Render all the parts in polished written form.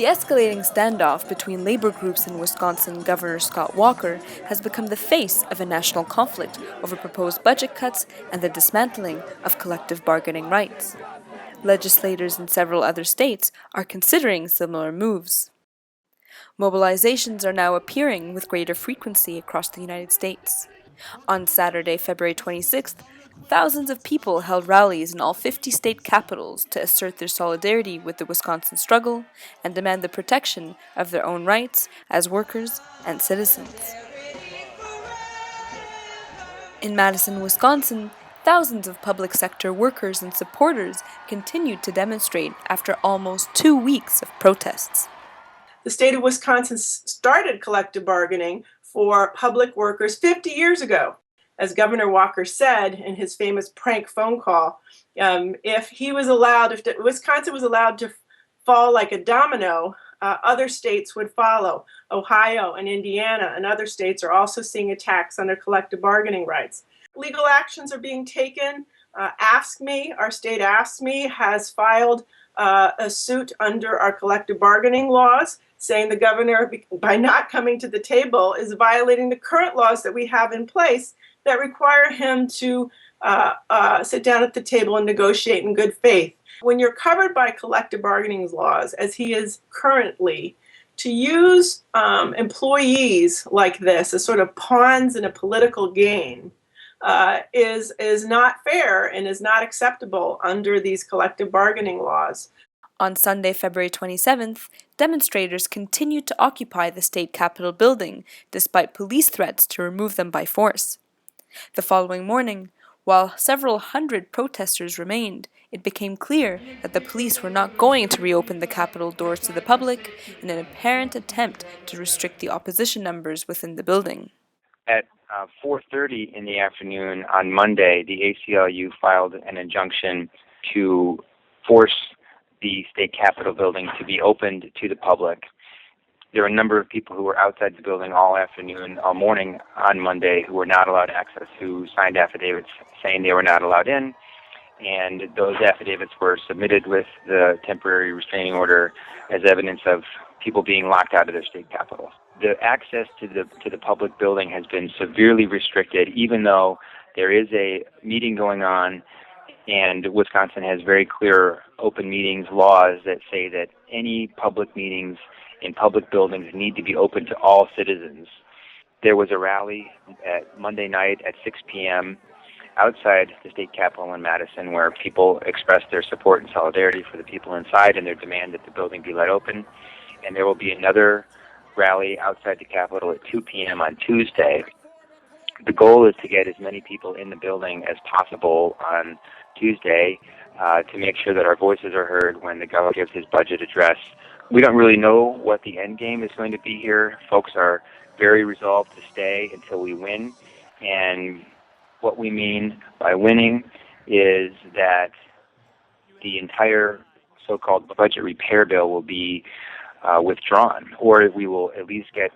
The escalating standoff between labor groups in Wisconsin Governor Scott Walker has become the face of a national conflict over proposed budget cuts and the dismantling of collective bargaining rights. Legislators in several other states are considering similar moves. Mobilizations are now appearing with greater frequency across the United States. On Saturday, February 26th, thousands of people held rallies in all 50 state capitals to assert their solidarity with the Wisconsin struggle and demand the protection of their own rights as workers and citizens. In Madison, Wisconsin, thousands of public sector workers and supporters continued to demonstrate after almost 2 weeks of protests. The state of Wisconsin started collective bargaining for public workers 50 years ago. As Governor Walker said in his famous prank phone call, if Wisconsin was allowed to fall like a domino, other states would follow. Ohio and Indiana and other states are also seeing attacks on their collective bargaining rights. Legal actions are being taken. Our state AFSCME has filed a suit under our collective bargaining laws, saying the governor, by not coming to the table, is violating the current laws that we have in place that require him to sit down at the table and negotiate in good faith. When you're covered by collective bargaining laws, as he is currently, to use employees like this as sort of pawns in a political game is not fair and is not acceptable under these collective bargaining laws. On Sunday, February 27th, demonstrators continued to occupy the state capitol building despite police threats to remove them by force. The following morning, while several hundred protesters remained, it became clear that the police were not going to reopen the Capitol doors to the public in an apparent attempt to restrict the opposition numbers within the building. At 4:30 in the afternoon on Monday, the ACLU filed an injunction to force the state capitol building to be opened to the public. There were a number of people who were outside the building all morning on Monday who were not allowed access, who signed affidavits saying they were not allowed in, and those affidavits were submitted with the temporary restraining order as evidence of people being locked out of their state capitol. The access to the public building has been severely restricted, even though there is a meeting going on, and Wisconsin has very clear open meetings laws that say that any public meetings in public buildings need to be open to all citizens. There was a rally at Monday night at 6 p.m. outside the state capitol in Madison where people expressed their support and solidarity for the people inside and their demand that the building be let open. And there will be another rally outside the capitol at 2 p.m. on Tuesday. The goal is to get as many people in the building as possible on Tuesday to make sure that our voices are heard when the governor gives his budget address. We don't really know what the end game is going to be here. Folks are very resolved to stay until we win. And what we mean by winning is that the entire so-called budget repair bill will be withdrawn, or we will at least get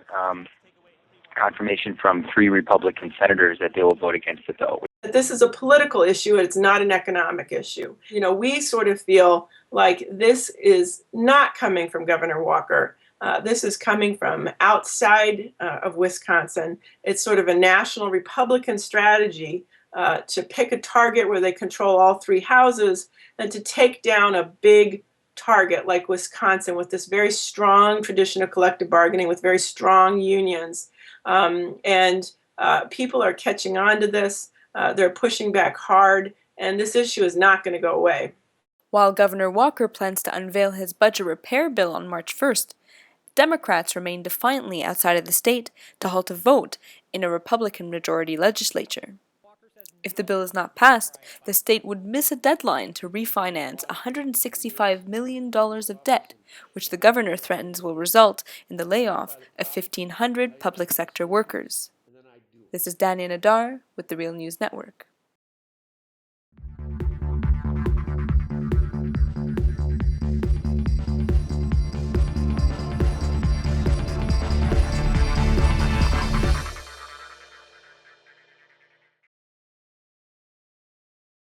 confirmation from 3 Republican senators that they will vote against the bill. This is a political issue, and it's not an economic issue. We sort of feel like this is not coming from Governor Walker. This is coming from outside of Wisconsin. It's sort of a national Republican strategy to pick a target where they control all 3 houses and to take down a big target like Wisconsin with this very strong tradition of collective bargaining, with very strong unions. People are catching on to this. They're pushing back hard, and this issue is not going to go away. While Governor Walker plans to unveil his budget repair bill on March 1st, Democrats remain defiantly outside of the state to halt a vote in a Republican majority legislature. If the bill is not passed, the state would miss a deadline to refinance $165 million of debt, which the governor threatens will result in the layoff of 1,500 public sector workers. This is Dania Nadar with the Real News Network.